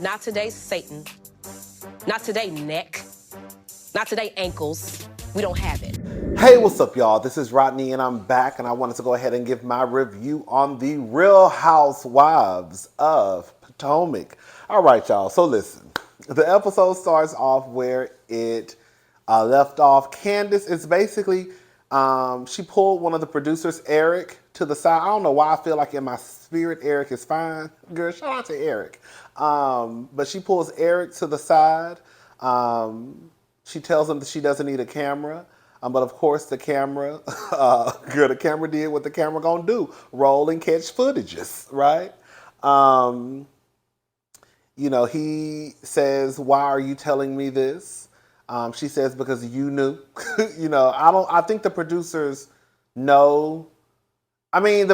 Not today, Satan. Not today, neck. Not today, ankles. We don't have it. Hey, what's up, y'all? This is Rodney, and I'm back, and I wanted to go ahead and give my review on the Real Housewives of Potomac. All right, y'all. So listen, the episode starts off where it left off. Candice is basically she pulled one of the producers, Eric, to the side. I don't know why I feel like in my spirit Eric is fine. Girl, shout out to Eric. But she pulls Eric to the side. She tells him that she doesn't need a camera. But of course the camera, the camera did what the camera gonna do. Roll and catch footages, right? He says, "Why are you telling me this?" She says, "Because you knew." I think the producers know. I think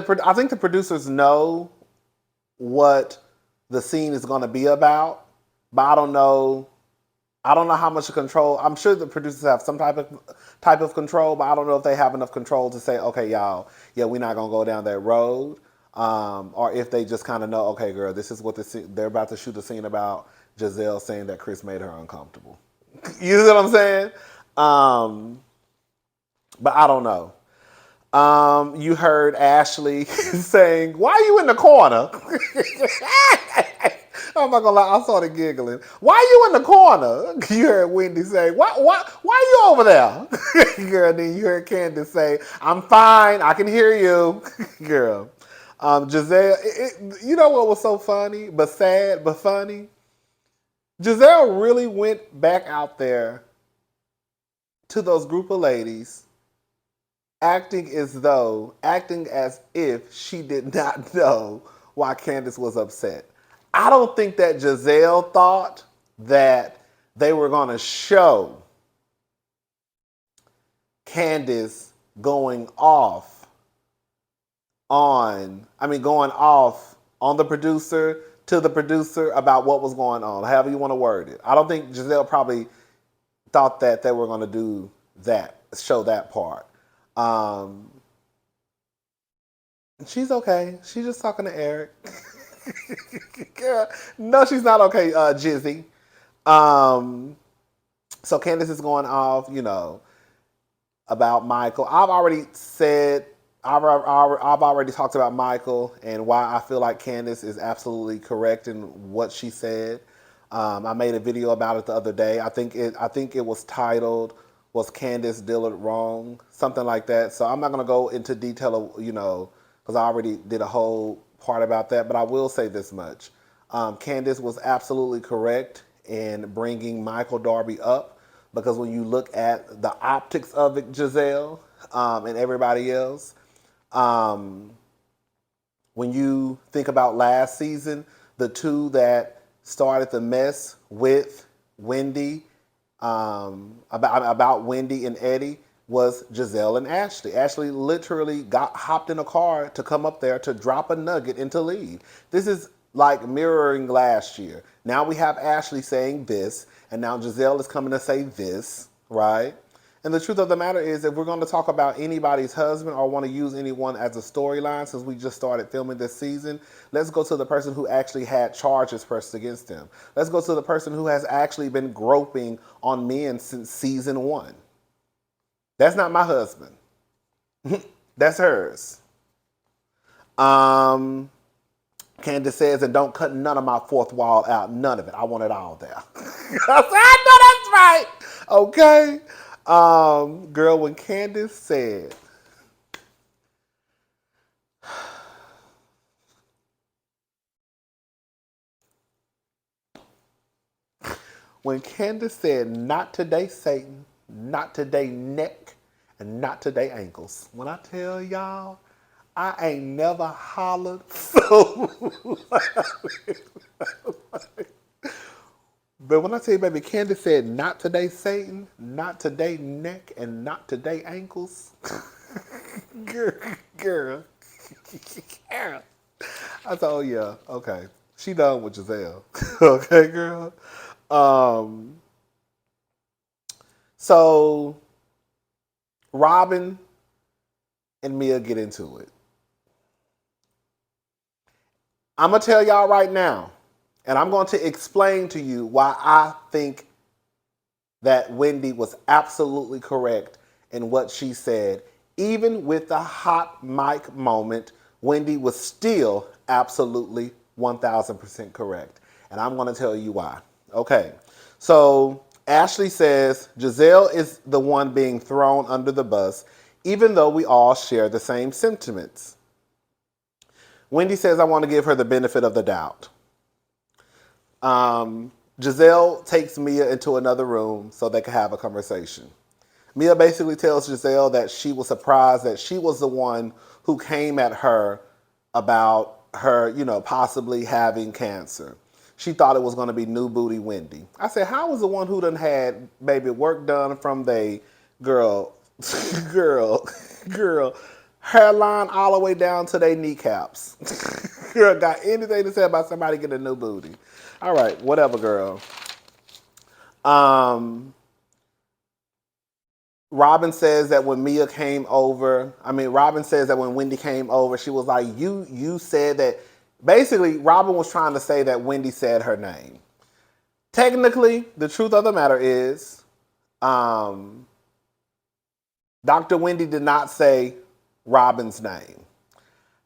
the producers know what the scene is going to be about, but I don't know how much control. I'm sure the producers have some type of control, but I don't know if they have enough control to say, "Okay, y'all, yeah, we're not gonna go down that road," or if they just kind of know, "Okay, girl, this is what they're about to shoot a scene about." Giselle saying that Chris made her uncomfortable. You know what I'm saying? But I don't know. You heard Ashley saying, "Why are you in the corner?" I'm not gonna lie, I started giggling. "Why are you in the corner?" You heard Wendy say, Why are you over there?" Girl, then you heard Candice say, "I'm fine, I can hear you." Girl. Giselle, you know what was so funny, but sad, but funny? Giselle really went back out there to those group of ladies acting as if she did not know why Candice was upset. I don't think that Giselle thought that they were going to show Candice going off on the producer, to the producer about what was going on, however you want to word it. I don't think Giselle probably thought that they were going to do that, show that part. She's okay. She's just talking to Eric. No, she's not okay, Jizzy. So Candice is going off, about Michael. I've already talked about Michael and why I feel like Candice is absolutely correct in what she said. I made a video about it the other day. I think it was titled, "Was Candiace Dillard Wrong?" Something like that. So I'm not going to go into detail of, because I already did a whole part about that. But I will say this much. Candice was absolutely correct in bringing Michael Darby up, because when you look at the optics of it, Giselle, and everybody else, when you think about last season, the two that started the mess with Wendy, about Wendy and Eddie, was Giselle and Ashley. Ashley literally hopped in a car to come up there to drop a nugget and to leave. This is like mirroring last year. Now we have Ashley saying this, and now Giselle is coming to say this, right? And the truth of the matter is, if we're going to talk about anybody's husband or want to use anyone as a storyline, since we just started filming this season, let's go to the person who actually had charges pressed against him. Let's go to the person who has actually been groping on men since season 1. That's not my husband. That's hers. Candice says, "And don't cut none of my fourth wall out. None of it. I want it all there." I know that's right. Okay. Girl, when Candice said, "Not today, Satan, not today, neck, and not today, ankles." When I tell y'all, I ain't never hollered so loud. But when I tell you, baby, Candice said, "Not today, Satan, not today, neck, and not today, ankles." Girl. I said, "Oh yeah, okay." She done with Giselle. Okay, girl. So Robin and Mia get into it. I'm going to tell y'all right now, And I'm going to explain to you why I think that Wendy was absolutely correct in what she said. Even with the hot mic moment, Wendy was still absolutely 1000% correct. And I'm going to tell you why. Okay, so Ashley says Giselle is the one being thrown under the bus, even though we all share the same sentiments. Wendy says, I want to give her the benefit of the doubt. Giselle takes Mia into another room so they can have a conversation. Mia basically tells Giselle that she was surprised that she was the one who came at her about her, possibly having cancer. She thought it was going to be new booty Wendy. I said, how was the one who done had baby work done from they girl, hairline all the way down to their kneecaps. Girl, got anything to say about somebody getting a new booty? All right, whatever, girl. Robin says that when Wendy came over, she was like, you said that. Basically, Robin was trying to say that Wendy said her name. Technically, the truth of the matter is, Dr. Wendy did not say Robin's name.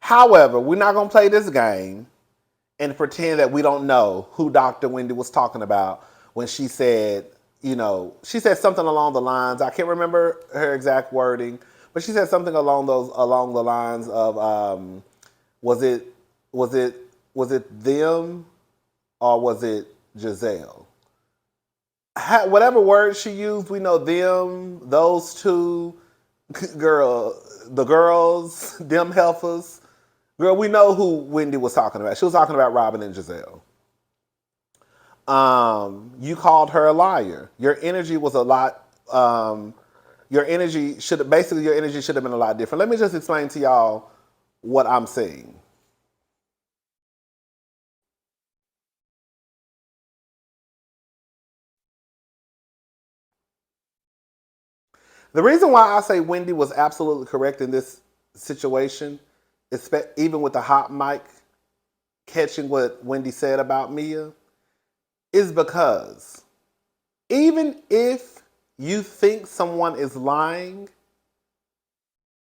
However, we're not going to play this game and pretend that we don't know who Dr. Wendy was talking about when she said, she said something along the lines, I can't remember her exact wording, but she said something along the lines of, was it them or was it Giselle? Whatever word she used, we know them, those two, the girls, them heifers. Girl, we know who Wendy was talking about. She was talking about Robin and Giselle. You called her a liar. Your energy was a lot. Your energy should have been a lot different. Let me just explain to y'all what I'm seeing. The reason why I say Wendy was absolutely correct in this situation, even with the hot mic catching what Wendy said about Mia, is because even if you think someone is lying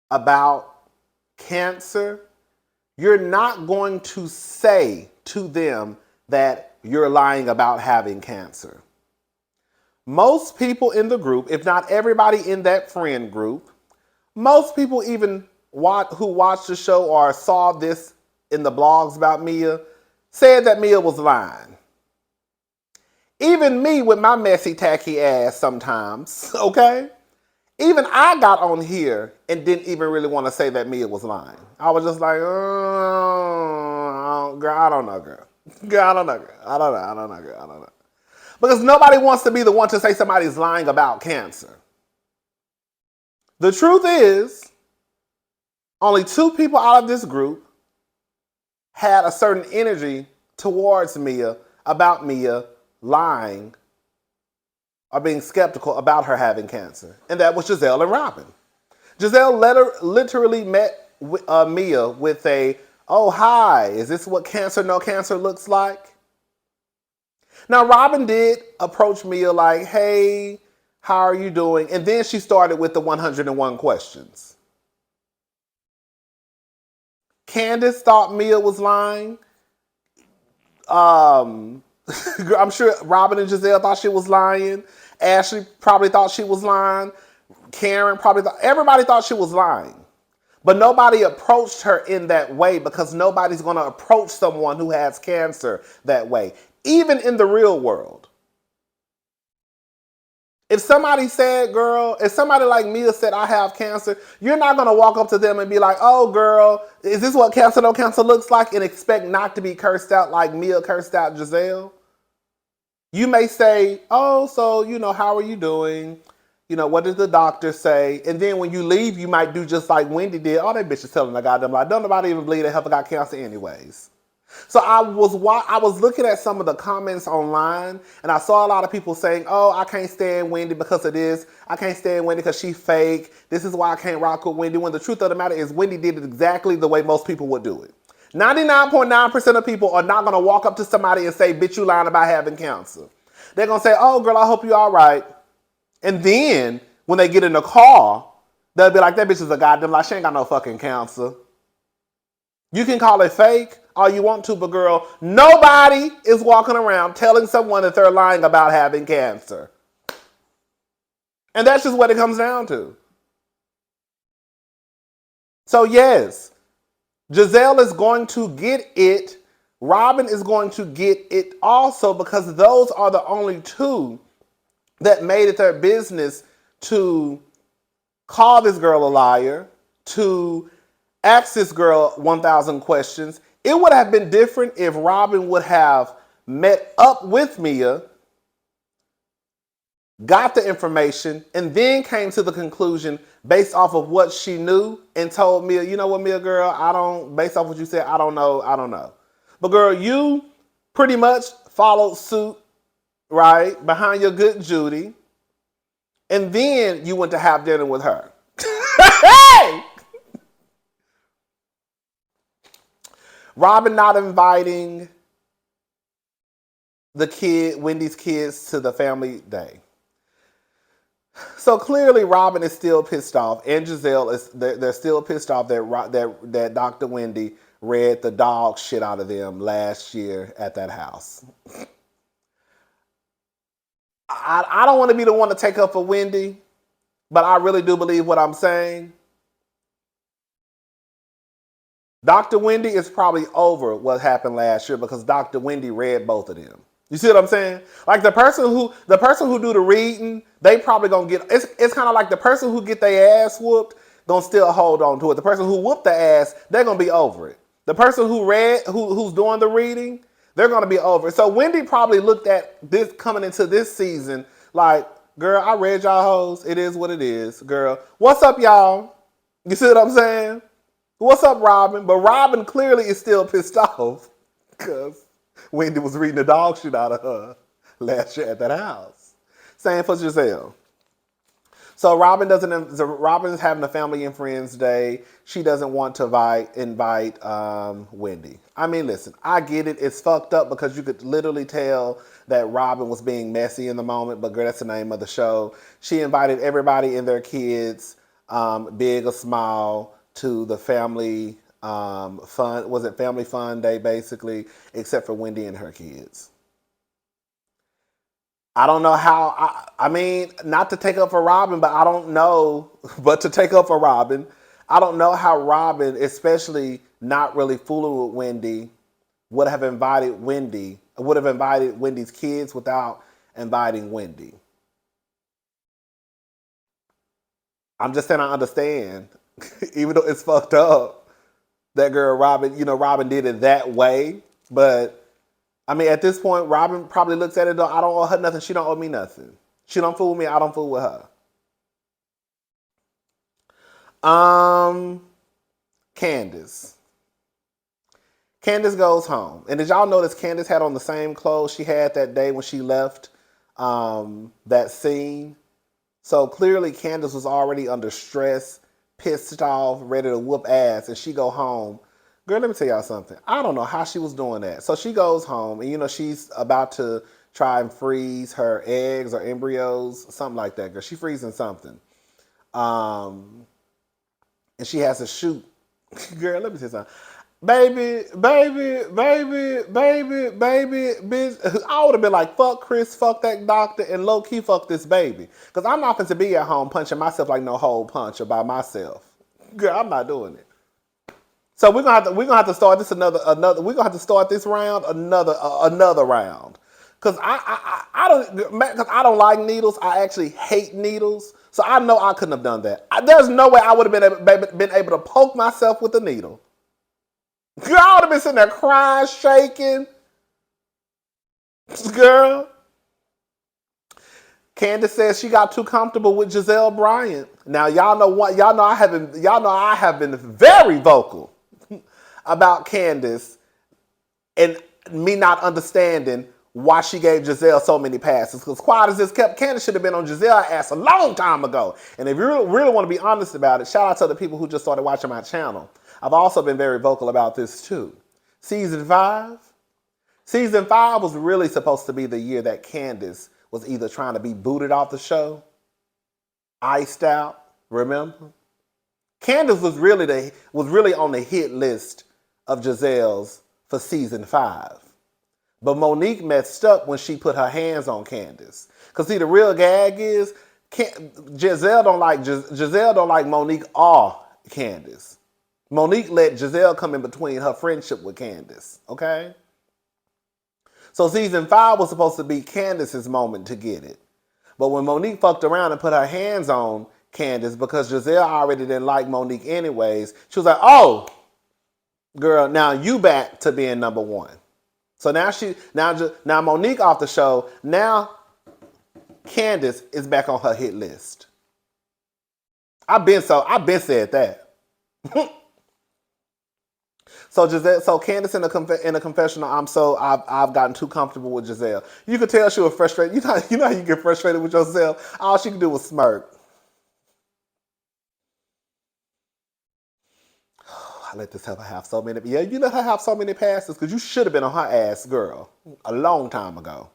about cancer, you're not going to say to them that you're lying about having cancer. Most people in the group, if not everybody in that friend group, most people even who watched the show or saw this in the blogs about Mia, said that Mia was lying. Even me with my messy, tacky ass sometimes, okay? Even I got on here and didn't even really want to say that Mia was lying. I was just like, oh, girl, I don't know, girl. Girl, I don't know, girl. I don't know. Because nobody wants to be the one to say somebody's lying about cancer. The truth is, only 2 people out of this group had a certain energy towards Mia about Mia lying or being skeptical about her having cancer. And that was Giselle and Robin. Giselle literally met Mia with a, oh, hi, is this what cancer, no cancer looks like? Now, Robin did approach Mia like, hey, how are you doing? And then she started with the 101 questions. Candice thought Mia was lying. I'm sure Robin and Giselle thought she was lying. Ashley probably thought she was lying. Karen everybody thought she was lying. But nobody approached her in that way because nobody's going to approach someone who has cancer that way, even in the real world. If somebody said, girl, if somebody like Mia said, I have cancer, you're not going to walk up to them and be like, oh, girl, is this what cancer, no cancer looks like? And expect not to be cursed out like Mia cursed out Giselle. You may say, oh, so, how are you doing? What did the doctor say? And then when you leave, you might do just like Wendy did. All that bitch is telling the goddamn lie. Don't nobody even believe that heifer got cancer anyways. So I was looking at some of the comments online, and I saw a lot of people saying, oh, I can't stand Wendy because of this. I can't stand Wendy because she's fake. This is why I can't rock with Wendy. When the truth of the matter is Wendy did it exactly the way most people would do it. 99.9% of people are not going to walk up to somebody and say, bitch, you lying about having cancer. They're going to say, oh, girl, I hope you're all right. And then when they get in the car, they'll be like, that bitch is a goddamn lie. She ain't got no fucking cancer. You can call it fake all you want to, but girl, nobody is walking around telling someone that they're lying about having cancer. And that's just what it comes down to. So yes, Giselle is going to get it. Robin is going to get it also, because those are the only two that made it their business to call this girl a liar, to ask this girl 1,000 questions. It would have been different if Robin would have met up with Mia, got the information, and then came to the conclusion based off of what she knew and told Mia, you know what, Mia, girl, based off what you said, I don't know. But girl, you pretty much followed suit, right, behind your good Judy, and then you went to have dinner with her. Hey! Robin not inviting Wendy's kids to the family day. So clearly Robin is still pissed off, and Giselle they're still pissed off that Dr. Wendy read the dog shit out of them last year at that house. I don't want to be the one to take up for Wendy, but I really do believe what I'm saying. Dr. Wendy is probably over what happened last year because Dr. Wendy read both of them. You see what I'm saying? Like the person who do the reading, they probably gonna get. It's kind of like the person who get their ass whooped gonna still hold on to it. The person who whooped the ass, they're gonna be over it. The person who's doing the reading, they're gonna be over it. So Wendy probably looked at this coming into this season like, girl, I read y'all hoes. It is what it is, girl. What's up, y'all? You see what I'm saying? What's up, Robin? But Robin clearly is still pissed off because Wendy was reading the dog shit out of her last year at that house. Same for Giselle. So Robin's having a family and friends day. She doesn't want to invite Wendy. I mean, listen, I get it. It's fucked up because you could literally tell that Robin was being messy in the moment, but girl, that's the name of the show. She invited everybody and their kids, big or small, to the family fun. Was it family fun day, basically, except for Wendy and her kids. I don't know how, I mean, not to take up for Robin, but I don't know, but to take up for Robin, I don't know how Robin, especially not really fooling with Wendy, would have invited Wendy's kids without inviting Wendy. I'm just saying I understand, even though it's fucked up, that girl Robin, Robin did it that way, but I mean, at this point, Robin probably looks at it, I don't owe her nothing. She don't owe me nothing. She don't fool with me. I don't fool with her. Candice. Candice goes home. And did y'all notice Candice had on the same clothes she had that day when she left that scene? So clearly Candice was already under stress, pissed off, ready to whoop ass, and she go home. Girl, let me tell y'all something. I don't know how she was doing that. So she goes home, and she's about to try and freeze her eggs or embryos, something like that, girl. She freezing something. And she has to shoot. Girl, let me tell you something. Baby, bitch. I would have been like, fuck Chris, fuck that doctor, and low-key fuck this baby. Because I'm not going to be at home punching myself like no hole puncher by myself. Girl, I'm not doing it. So we're gonna have to start this another. We're gonna have to start this round another round, cause I don't like needles. I actually hate needles. So I know I couldn't have done that. There's no way I would have been able to poke myself with a needle. Girl, I would have been sitting there crying, shaking. Girl. Candice says she got too comfortable with Giselle Bryant. Now y'all know what? Y'all know I have been very vocal about Candice and me not understanding why she gave Giselle so many passes. Because quiet as this kept, Candice should have been on Giselle's ass a long time ago. And if you really want to be honest about it, shout out to the people who just started watching my channel. I've also been very vocal about this too. Season 5? Season 5 was really supposed to be the year that Candice was either trying to be booted off the show, iced out, remember? Candice was really on the hit list of Giselle's for season 5. But Monique messed up when she put her hands on Candice. Because see, the real gag is Giselle don't like Monique or Candice. Monique let Giselle come in between her friendship with Candice, okay? So season 5 was supposed to be Candice's moment to get it. But when Monique fucked around and put her hands on Candice, because Giselle already didn't like Monique anyways, she was like, oh, girl, now you back to being number one. So now Monique off the show, now Candice is back on her hit list. I've been said that. So Candice in a confessional, I've gotten too comfortable with Giselle. You could tell she was frustrated. You know how you get frustrated with yourself? All she could do was smirk. I let this heifer have so many. Yeah, you let her have so many passes because you should have been on her ass, girl, a long time ago.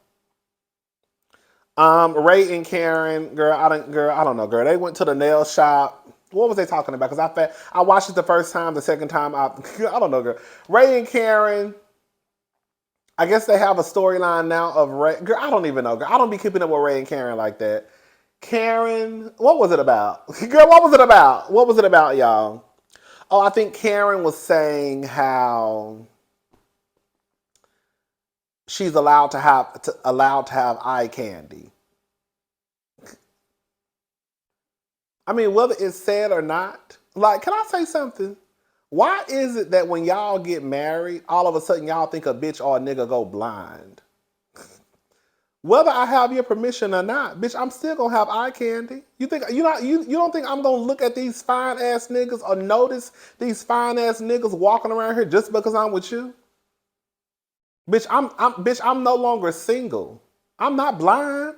Ray and Karen, I don't know, girl. They went to the nail shop. What was they talking about? Because I watched it the first time, the second time, I don't know, girl. Ray and Karen, I guess they have a storyline now of Ray. Girl, I don't even know, girl. I don't be keeping up with Ray and Karen like that. Karen, what was it about? Girl, what was it about? What was it about, y'all? Oh, I think Karen was saying how she's allowed to have eye candy. I mean, whether it's said or not, like, can I say something? Why is it that when y'all get married, all of a sudden y'all think a bitch or a nigga go blind? Whether I have your permission or not, bitch, I'm still gonna have eye candy. You don't think I'm gonna look at these fine ass niggas or notice these fine ass niggas walking around here just because I'm with you? Bitch, I'm no longer single. I'm not blind.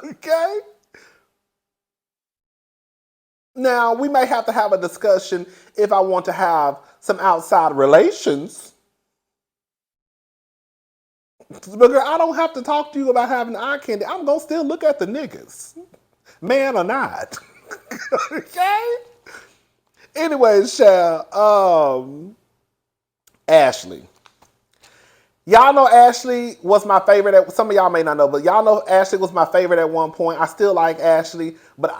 Okay? Now, we may have to have a discussion if I want to have some outside relations. But girl, I don't have to talk to you about having eye candy. I'm going to still look at the niggas. Man or not. Okay? Anyways, Ashley. Y'all know Ashley was my favorite. Some of y'all may not know, but y'all know Ashley was my favorite at one point. I still like Ashley, but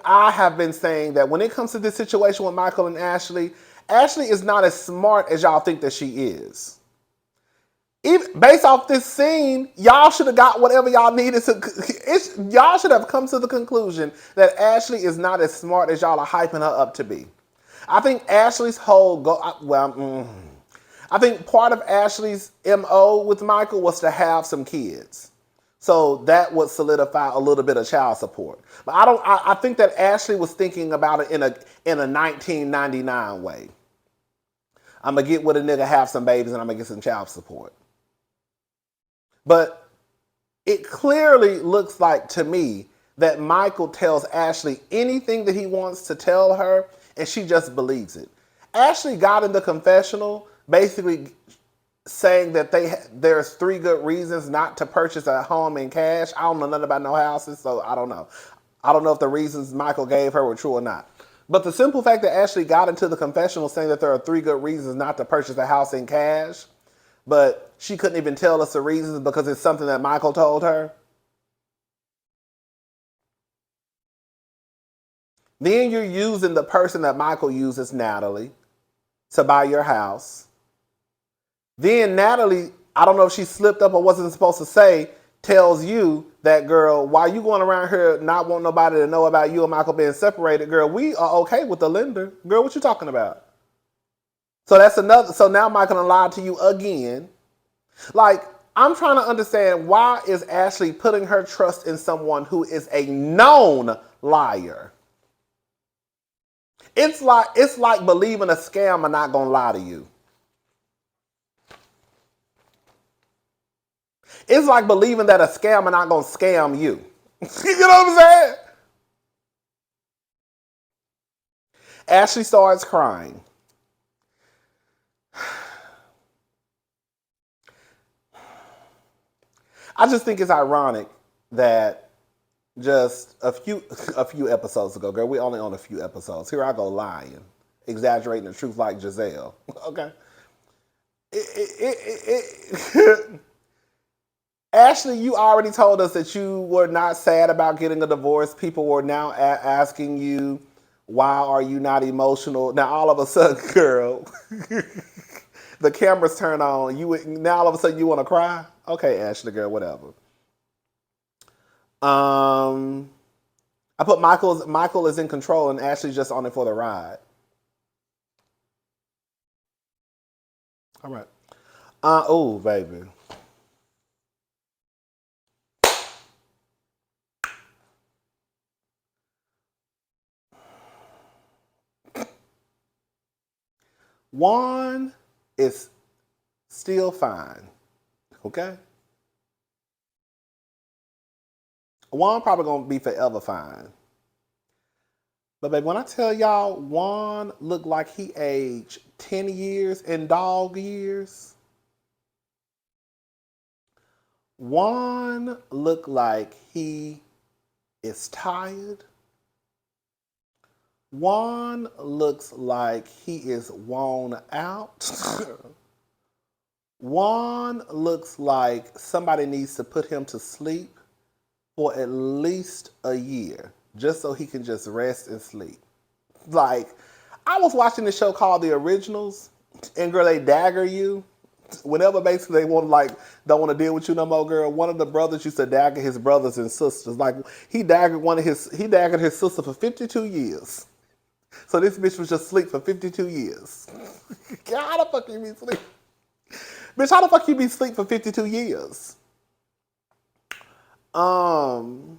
I have been saying that when it comes to this situation with Michael and Ashley, Ashley is not as smart as y'all think that she is. Even based off this scene, y'all should have got whatever y'all needed to. Y'all should have come to the conclusion that Ashley is not as smart as y'all are hyping her up to be. I think Ashley's whole I think part of Ashley's MO with Michael was to have some kids. So that would solidify a little bit of child support. But I think that Ashley was thinking about it in a 1999 way. I'm going to get with a nigga, have some babies, and I'm going to get some child support. But it clearly looks like to me that Michael tells Ashley anything that he wants to tell her, and she just believes it. Ashley got in the confessional basically saying that there's 3 good reasons not to purchase a home in cash. I don't know nothing about no houses, so I don't know. I don't know if the reasons Michael gave her were true or not. But the simple fact that Ashley got into the confessional saying that there are 3 good reasons not to purchase a house in cash, but she couldn't even tell us the reasons because it's something that Michael told her. Then you're using the person that Michael uses, Natalie, to buy your house. Then Natalie, I don't know if she slipped up or wasn't supposed to say, tells you that, girl, why you going around here not wanting nobody to know about you and Michael being separated, girl, we are okay with the lender. Girl, what you talking about? So now Michael done lied to you again. Like, I'm trying to understand, why is Ashley putting her trust in someone who is a known liar? It's like believing a scam and not gonna lie to you. It's like believing that a scammer not gonna scam you. You know what I'm saying? Ashley starts crying. I just think it's ironic that just a few episodes ago, girl, we only on a few episodes. Here I go lying, exaggerating the truth like Giselle. Okay. Ashley, you already told us that you were not sad about getting a divorce. People were now asking you, why are you not emotional? Now all of a sudden, girl, the cameras turn on. Now all of a sudden you want to cry? Okay, Ashley, girl, whatever. I put Michael is in control and Ashley's just on it for the ride. All right. Oh, baby. Juan is still fine. Okay? Juan probably gonna be forever fine. But baby, when I tell y'all Juan looked like he aged 10 years in dog years. Juan looked like he is tired. Juan looks like he is worn out. Juan looks like somebody needs to put him to sleep for at least a year just so he can just rest and sleep. Like, I was watching this show called The Originals, and girl, they dagger you. Whenever basically they don't want to deal with you no more, girl. One of the brothers used to dagger his brothers and sisters. Like he daggered his sister for 52 years. So this bitch was just asleep for 52 years. How the fuck you be asleep? Bitch, how the fuck you be asleep for 52 years? Girl,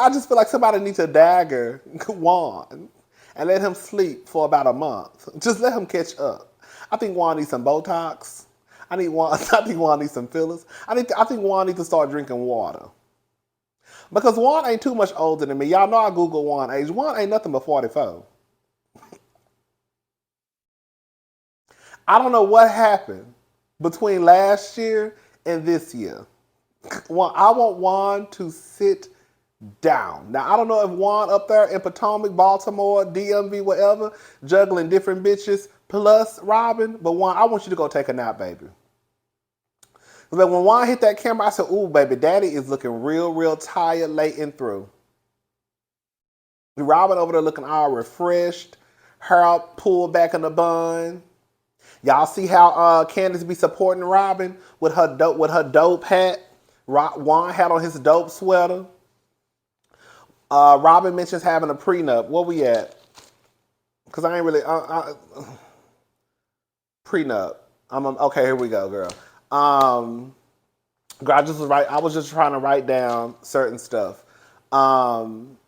I just feel like somebody needs to dagger Juan and let him sleep for about a month. Just let him catch up. I think Juan needs some Botox. I think Juan needs some fillers. I think Juan needs to start drinking water. Because Juan ain't too much older than me. Y'all know I Google Juan age. Juan ain't nothing but 44. I don't know what happened between last year and this year. I want Juan to sit down. Now, I don't know if Juan up there in Potomac, Baltimore, DMV, whatever, juggling different bitches plus Robin, but Juan, I want you to go take a nap, baby. But when Juan hit that camera, I said, ooh, baby, daddy is looking real, real tired late and through. Robin over there looking all refreshed, hair pulled back in the bun. Y'all see how Candice be supporting Robin with her dope hat? Juan had on his dope sweater. Robin mentions having a prenup. Where we at? Because I ain't really... prenup. Okay, here we go, girl. I was just trying to write down certain stuff. Robin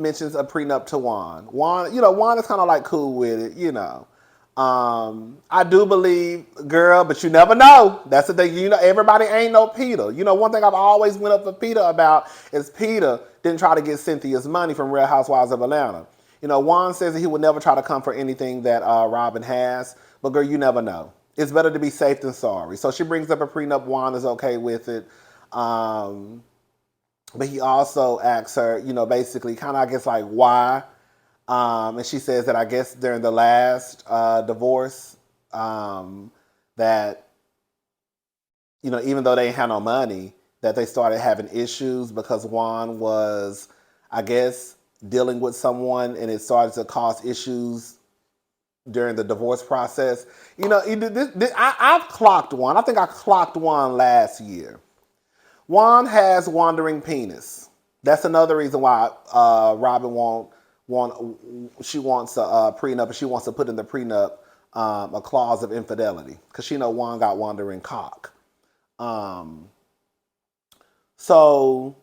mentions a prenup to Juan. Juan is kind of like cool with it, you know. I do believe, girl, but you never know. That's the thing. Everybody ain't no Peter. One thing I've always went up for Peter about is Peter didn't try to get Cynthia's money from Real Housewives of Atlanta. Juan says that he would never try to come for anything that Robin has. But girl, you never know. It's better to be safe than sorry. So she brings up a prenup. Juan is okay with it. But he also asks her, basically kind of, I guess, like, why? And she says that I guess during the last divorce that, even though they ain't had no money, that they started having issues because Juan was, I guess, dealing with someone and it started to cause issues during the divorce process. I've clocked Juan. I think I clocked Juan last year. Juan has wandering penis. That's another reason why Robin she wants a prenup, and she wants to put in the prenup a clause of infidelity because she know Juan got wandering cock. So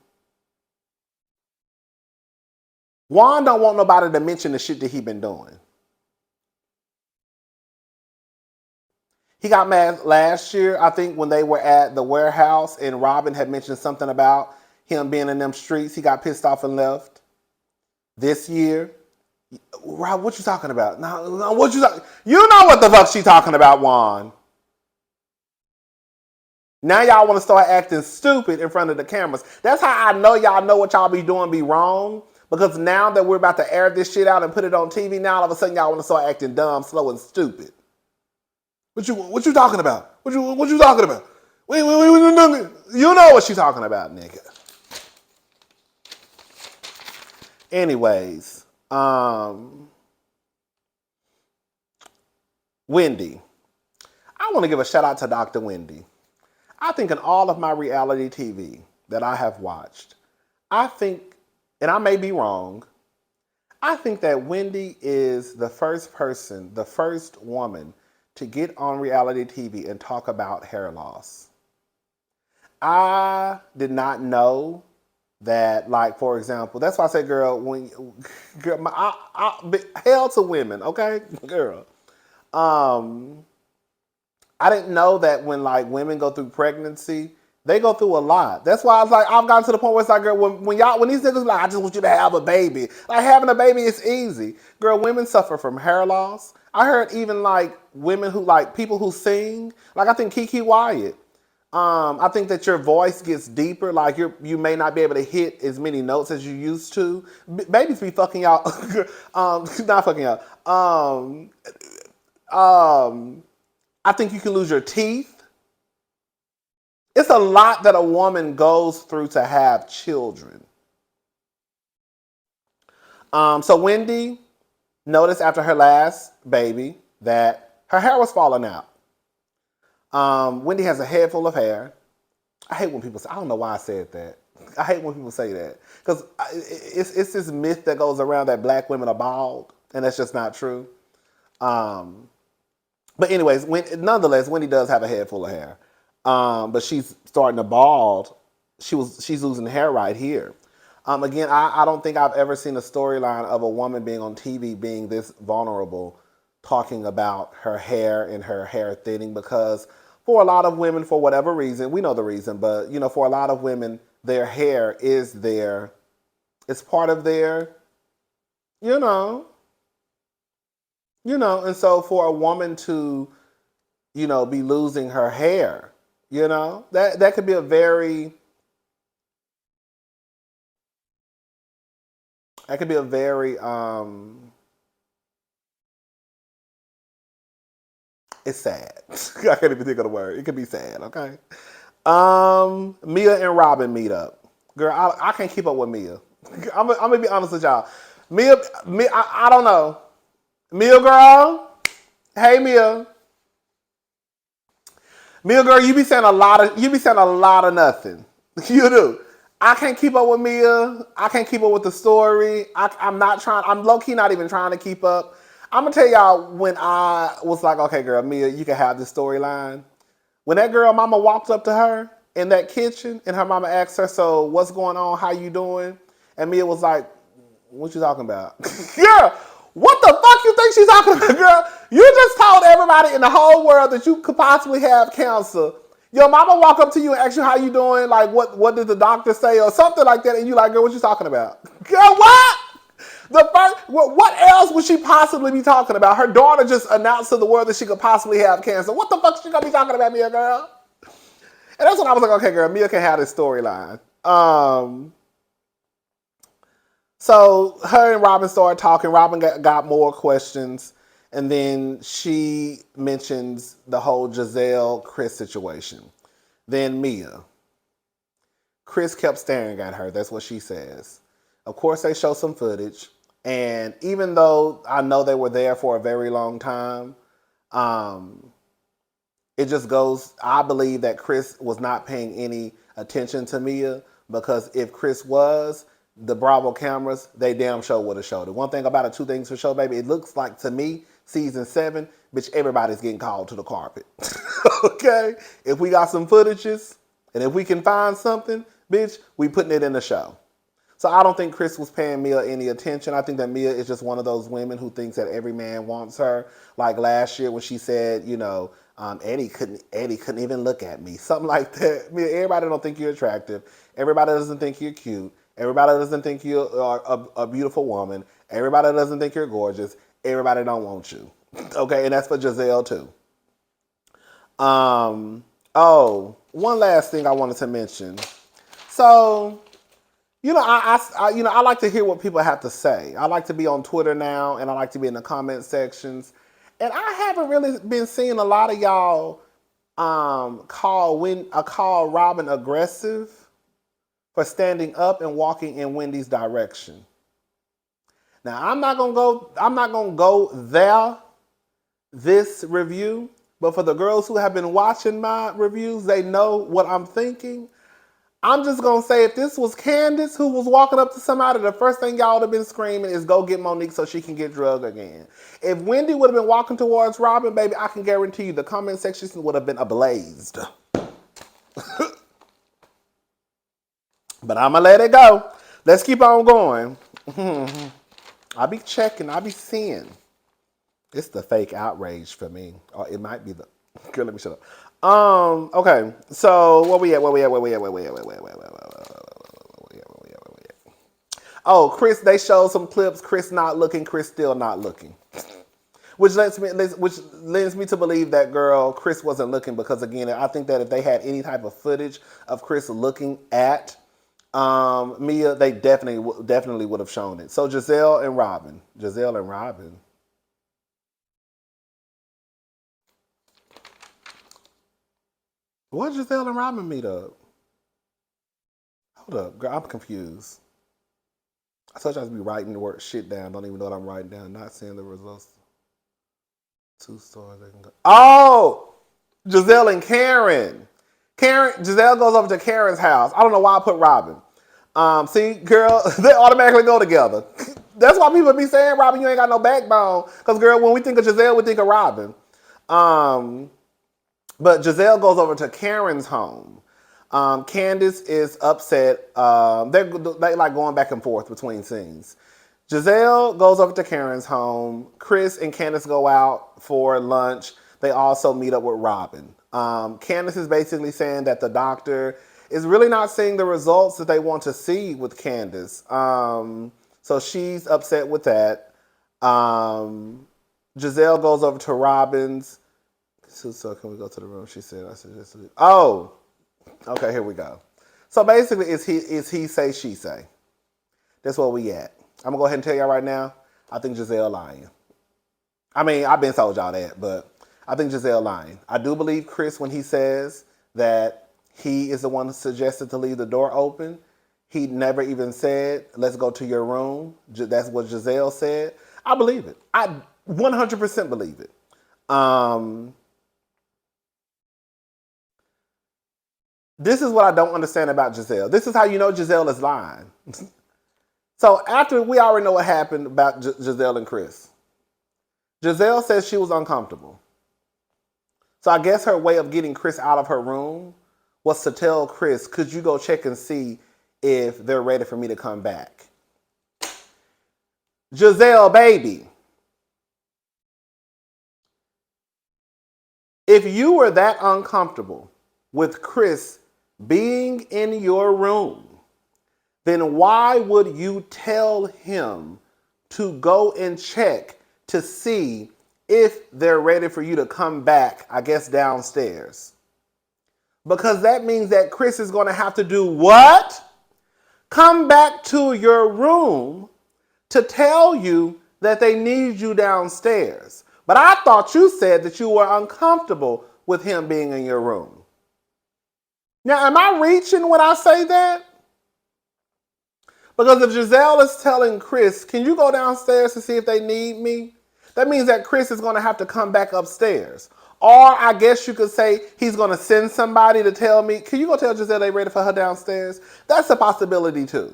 Juan don't want nobody to mention the shit that he been doing. He got mad last year, I think, when they were at the warehouse and Robin had mentioned something about him being in them streets. He got pissed off and left. This year, Rob, what you talking about? No, what you talking? You know what the fuck she talking about, Juan. Now y'all want to start acting stupid in front of the cameras. That's how I know y'all know what y'all be doing be wrong. Because now that we're about to air this shit out and put it on TV, now all of a sudden y'all want to start acting dumb, slow, and stupid. What you talking about? What you talking about? Wait, you know what she talking about, nigga. Anyways, Wendy. I want to give a shout out to Dr. Wendy. I think in all of my reality TV that I have watched, I think, and I may be wrong, I think that Wendy is the first person, the first woman to get on reality TV and talk about hair loss. I did not know that, like, for example, that's why I say, girl, hell to women, okay, girl. I didn't know that when like women go through pregnancy, they go through a lot. That's why I was like, I've gotten to the point where it's like, girl, when these niggas like, I just want you to have a baby. Like having a baby is easy. Girl, women suffer from hair loss. I heard even like women who like people who sing, like I think Kiki Wyatt. I think that your voice gets deeper. Like you may not be able to hit as many notes as you used to. Babies be fucking y'all. Not fucking y'all. I think you can lose your teeth. It's a lot that a woman goes through to have children. So Wendy noticed after her last baby that her hair was falling out. Wendy has a head full of hair. I hate when people say, I don't know why I said that. I hate when people say that. Because it's this myth that goes around that black women are bald, and that's just not true. But anyways, nonetheless, Wendy does have a head full of hair. But she's starting to bald. She's losing hair right here. Again, I don't think I've ever seen a storyline of a woman being on TV being this vulnerable, talking about her hair and her hair thinning, because for a lot of women, for whatever reason, we know the reason, but you know, for a lot of women, their hair is it's part of their, you know, and so for a woman to, you know, be losing her hair, you know, that could be a very, it's sad. I can't even think of the word. It could be sad, okay? Mia and Robin meet up. Girl, I can't keep up with Mia. I'm gonna be honest with y'all. Mia, I don't know. Mia girl, hey Mia. Mia girl, you be saying a lot of nothing. You do. I can't keep up with Mia. I can't keep up with the story. I'm low-key not even trying to keep up. I'm gonna tell y'all when I was like, okay girl, Mia, you can have this storyline. When that girl mama walked up to her in that kitchen and her mama asked her, so what's going on? How you doing? And Mia was like, what you talking about? Girl, what the fuck you think she's talking about, girl? You just told everybody in the whole world that you could possibly have cancer. Your mama walk up to you and ask you how you doing, like what did the doctor say or something like that, and you like, girl, what you talking about? Girl, what? What else would she possibly be talking about? Her daughter just announced to the world that she could possibly have cancer. What the fuck is she gonna be talking about, Mia, girl? And that's when I was like, okay, girl, Mia can have this storyline. So her and Robin started talking. Robin got more questions. And then she mentions the whole Giselle-Chris situation. Then Mia. Chris kept staring at her. That's what she says. Of course, they show some footage. And even though I know they were there for a very long time, it just goes, I believe that Chris was not paying any attention to Mia, because if Chris was, the Bravo cameras, they damn sure would have showed it. One thing about it, two things for sure, baby. It looks like to me, season 7, bitch, everybody's getting called to the carpet. Okay? If we got some footages, and if we can find something, bitch, we putting it in the show. So I don't think Chris was paying Mia any attention. I think that Mia is just one of those women who thinks that every man wants her. Like last year when she said, you know, Eddie couldn't even look at me. Something like that. Mia, everybody don't think you're attractive. Everybody doesn't think you're cute. Everybody doesn't think you are a beautiful woman. Everybody doesn't think you're gorgeous. Everybody don't want you. Okay, and that's for Giselle too. one last thing I wanted to mention. So, I like to hear what people have to say. I like to be on Twitter now, and I like to be in the comment sections. And I haven't really been seeing a lot of y'all call Robin aggressive for standing up and walking in Wendy's direction. Now, I'm not gonna go there this review, but for the girls who have been watching my reviews, they know what I'm thinking. I'm just gonna say, if this was Candice who was walking up to somebody, the first thing y'all would have been screaming is go get Monique so she can get drugged again. If Wendy would have been walking towards Robin, baby, I can guarantee you the comment section would have been ablazed. But I'm gonna let it go. Let's keep on going. I be checking, I be seeing. It's the fake outrage for me. Or it might be the... Girl, let me shut up. Okay. So, where we at? Oh, Chris, they showed some clips. Chris not looking, Chris still not looking. Which lends me to believe that Chris wasn't looking, because again, I think that if they had any type of footage of Chris looking at Mia, they definitely would have shown it. So Giselle and Robin. What did Giselle and Robin meet up? Hold up, girl, I'm confused. I thought I was be writing the word shit down. Don't even know what I'm writing down. Not seeing the results. 2 stores they can go. Oh, Giselle and Karen. Giselle goes over to Karen's house. I don't know why I put Robin. See, girl, they automatically go together. That's why people be saying, Robin, you ain't got no backbone. Because, girl, when we think of Giselle, we think of Robin. But Giselle goes over to Karen's home. Candice is upset. They like going back and forth between scenes. Giselle goes over to Karen's home. Chris and Candice go out for lunch. They also meet up with Robin. Candice is basically saying that the doctor is really not seeing the results that they want to see with Candice. So she's upset with that. Giselle goes over to Robin's. So can we go to the room? She said, I suggest. Oh, okay, here we go. So basically, it's he say, she say. That's where we at. I'm going to go ahead and tell y'all right now, I think Giselle lying. I mean, I've been told y'all that, but I think Giselle lying. I do believe Chris when he says that he is the one who suggested to leave the door open. He never even said, let's go to your room. That's what Giselle said. I believe it. I 100% believe it. This is what I don't understand about Giselle. This is how you know Giselle is lying. So after we already know what happened about Giselle and Chris. Giselle says she was uncomfortable. So I guess her way of getting Chris out of her room was to tell Chris, could you go check and see if they're ready for me to come back? Giselle, baby. If you were that uncomfortable with Chris being in your room, then why would you tell him to go and check to see if they're ready for you to come back, I guess, downstairs? Because that means that Chris is going to have to do what? Come back to your room to tell you that they need you downstairs. But I thought you said that you were uncomfortable with him being in your room. Now, am I reaching when I say that? Because if Giselle is telling Chris, can you go downstairs to see if they need me? That means that Chris is going to have to come back upstairs. Or I guess you could say he's going to send somebody to tell me, can you go tell Giselle they ready for her downstairs? That's a possibility too.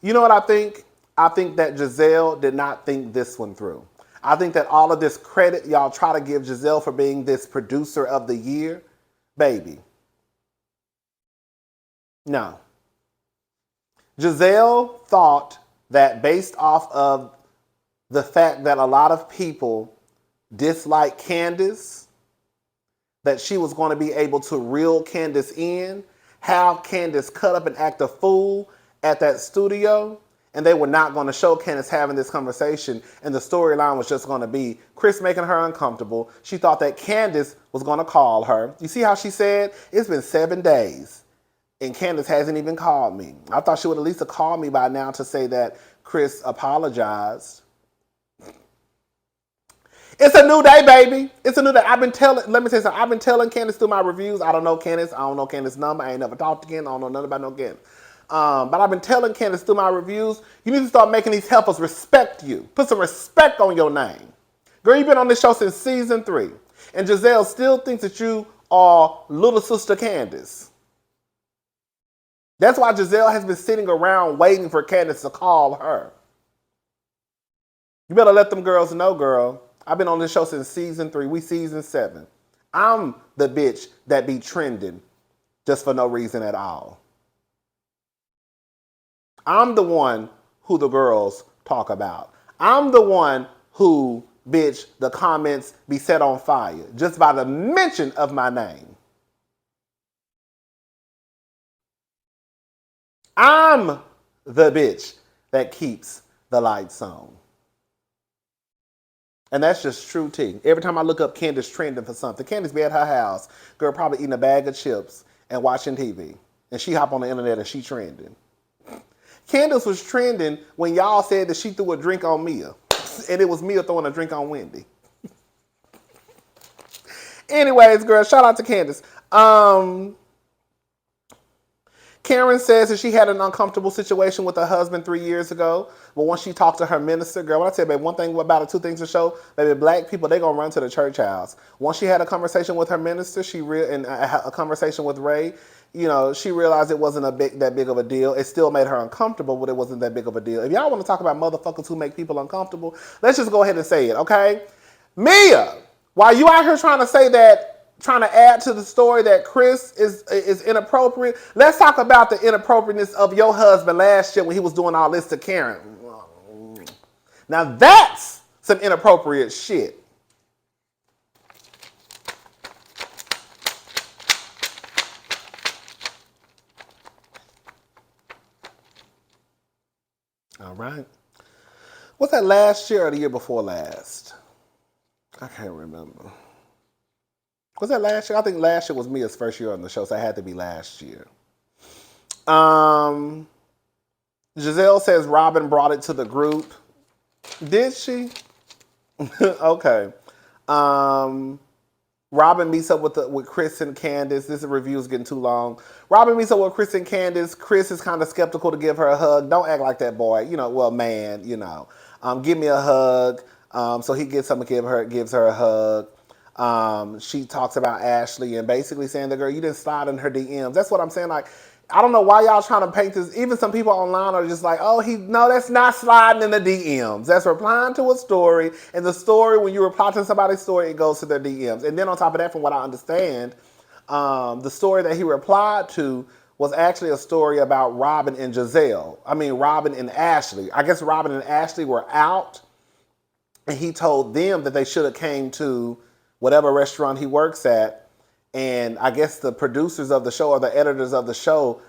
You know what I think? I think that Giselle did not think this one through. I think that all of this credit y'all try to give Giselle for being this producer of the year, baby. No. Giselle thought that based off of the fact that a lot of people dislike Candice, that she was going to be able to reel Candice in, have Candice cut up and act a fool at that studio, and they were not going to show Candice having this conversation, and the storyline was just going to be Chris making her uncomfortable. She thought that Candice was going to call her. You see how she said, it's been 7 days, and Candice hasn't even called me. I thought she would at least have called me by now to say that Chris apologized. It's a new day, baby. It's a new day. Let me tell you something. I've been telling Candice through my reviews. I don't know Candice. I don't know Candice's number. I ain't never talked to Candice. I don't know nothing about no Candice. But I've been telling Candice through my reviews, you need to start making these helpers respect you. Put some respect on your name. Girl, you've been on this show since season 3. And Giselle still thinks that you are little sister Candice. That's why Giselle has been sitting around waiting for Candice to call her. You better let them girls know, girl. I've been on this show since season 3. We season 7. I'm the bitch that be trending just for no reason at all. I'm the one who the girls talk about. I'm the one who, bitch, the comments be set on fire just by the mention of my name. I'm the bitch that keeps the lights on. And that's just true tea. Every time I look up Candice trending for something, Candice be at her house, girl probably eating a bag of chips and watching TV. And she hop on the internet and she trending. Candice was trending when y'all said that she threw a drink on Mia. And it was Mia throwing a drink on Wendy. Anyways, girl, shout out to Candice. Karen says that she had an uncomfortable situation with her husband 3 years ago. But once she talked to her minister, girl, when I tell you, baby, one thing about it, 2 things to show, baby, black people, they gonna run to the church house. Once she had a conversation with her minister, and a conversation with Ray, you know, she realized it wasn't that big of a deal. It still made her uncomfortable, but it wasn't that big of a deal. If y'all want to talk about motherfuckers who make people uncomfortable, let's just go ahead and say it, okay? Mia, while you out here trying to add to the story that Chris is inappropriate, let's talk about the inappropriateness of your husband last year when he was doing all this to Karen. Now that's some inappropriate shit. All right. Was that last year or the year before last? I can't remember. Was that last year? I think last year was Mia's first year on the show, so it had to be last year. Giselle says Robin brought it to the group. Did she? Okay. Robin meets up with Chris and Candice. This review is getting too long. Robin meets up with Chris and Candice. Chris is kind of skeptical to give her a hug. Don't act like that, boy. You know, well, man, you know. Give me a hug. So he gives her a hug. She talks about Ashley and basically saying the girl, you didn't slide in her DMs. That's what I'm saying. Like, I don't know why y'all trying to paint this. Even some people online are just like, oh, no, that's not sliding in the DMs. That's replying to a story. And the story, when you reply to somebody's story, it goes to their DMs. And then on top of that, from what I understand, the story that he replied to was actually a story about Robin and Robin and Ashley. I guess Robin and Ashley were out. And he told them that they should have came to whatever restaurant he works at. And I guess the producers of the show or the editors of the show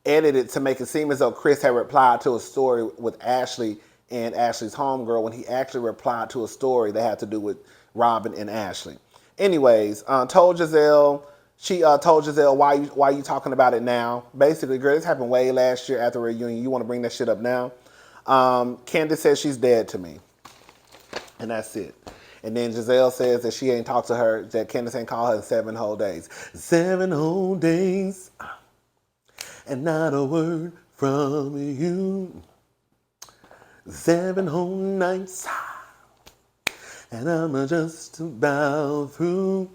edited to make it seem as though Chris had replied to a story with Ashley and Ashley's homegirl when he actually replied to a story that had to do with Robin and Ashley. Anyways, told Giselle, why you talking about it now? Basically, girl, this happened way last year after a reunion. You want to bring that shit up now? Candice says she's dead to me. And that's it. And then Giselle says that she ain't talked to her, that Candice ain't called her in 7 whole days. 7 whole days, and not a word from you. 7 whole nights, and I'm just about through.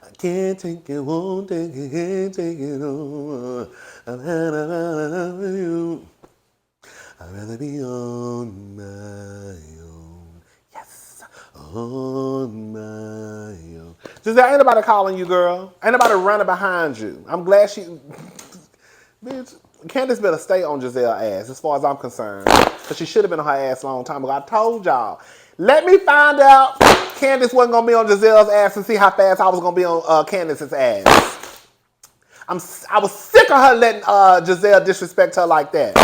I can't take it, won't take it, can't take it on. I've had enough of you. I'd rather be on my own. On my own. Giselle, ain't nobody calling you, girl. Ain't nobody running behind you. I'm glad bitch, Candice better stay on Giselle's ass as far as I'm concerned. Because she should have been on her ass a long time ago. I told y'all. Let me find out Candice wasn't going to be on Giselle's ass and see how fast I was going to be on Candice's ass. I was sick of her letting Giselle disrespect her like that.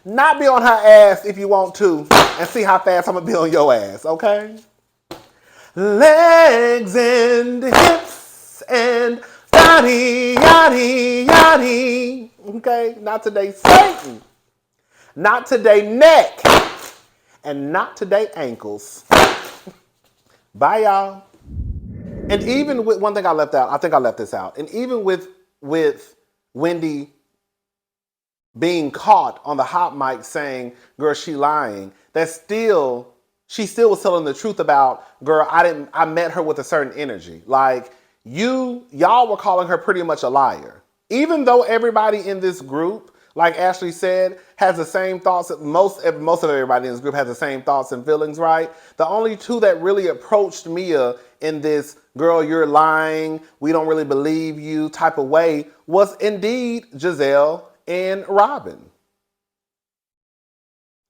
not be on her ass if you want to, and see how fast I'm gonna be on your ass, okay? Legs and hips and yaddy, yaddy, yaddy. Okay, not today, Satan. Not today, neck. And not today, ankles. Bye, y'all. And even with one thing I left out, I think I left this out. And even with Wendy being caught on the hot mic saying, girl, she lying, she still was telling the truth about, girl, I met her with a certain energy. Like, y'all were calling her pretty much a liar. Even though everybody in this group, like Ashley said, has the same thoughts, most of everybody in this group has the same thoughts and feelings, right? The only two that really approached Mia in this, girl, you're lying, we don't really believe you type of way, was indeed Giselle and Robin.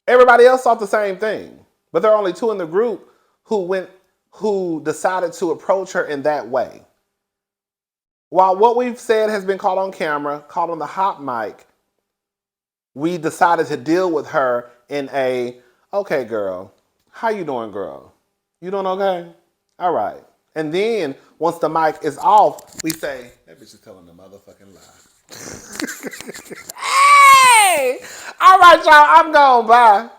Everybody else thought the same thing. But there are only two in the group who decided to approach her in that way. While what we've said has been caught on camera, caught on the hot mic, we decided to deal with her in a, okay, girl, how you doing, girl? You doing okay? All right. And then once the mic is off, we say, that bitch is telling the motherfucking lie. Hey! All right, y'all, I'm gone. Bye.